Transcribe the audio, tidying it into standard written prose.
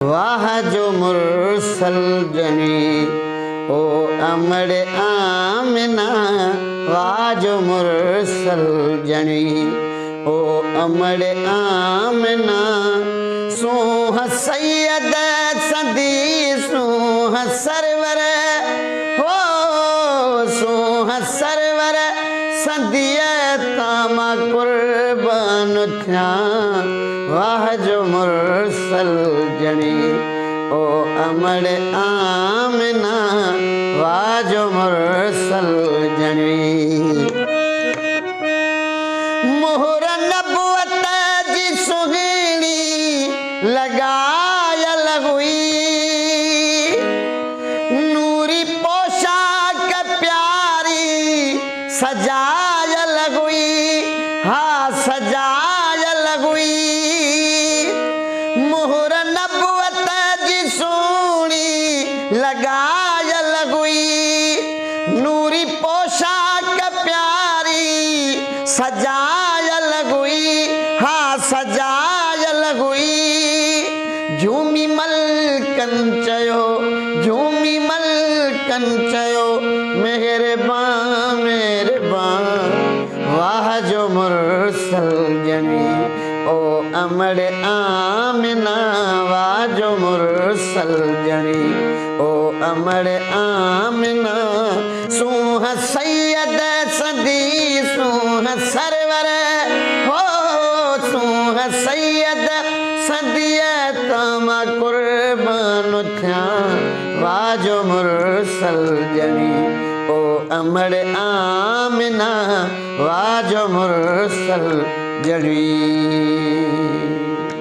वाह जो मुरसल जनी ओ अमर आमना, वाह जो मुरसल जनी ओ अमर आमना। सूह सैयद सदी सूह सरवर हो, सूह सरवर सदिया तामा कुर्बान थिया। वाह जो मुरसल जनी ओ अमर आमना, वाह जो मुरसल जनी। मोहर नबुवत जी सुहिणी लगायल हुई, नूरी पोशाक प्यारी सजायल हुई, हाँ सजायल हुई। मोहर नबुवत जी सोनी लगायल हुई, नूरी पोशाक प्यारी सजायल हुई, हाँ सजायल हुई। झूमी मलकन चयो, झूमी मलकन चयो, मेहरबान मेहरबान। वाह जो मुरसल जनी ओ अमर आमना, वाह जो मुरसल जनी ओ अमर आमना। सूह सैयद सदी सूह सरवर हो, सूह सैयद सदिया तामा कुर्बान थिया। वाह जो मुरसल जनी ओ अमर आमना, वाह जो मुरसल जनी।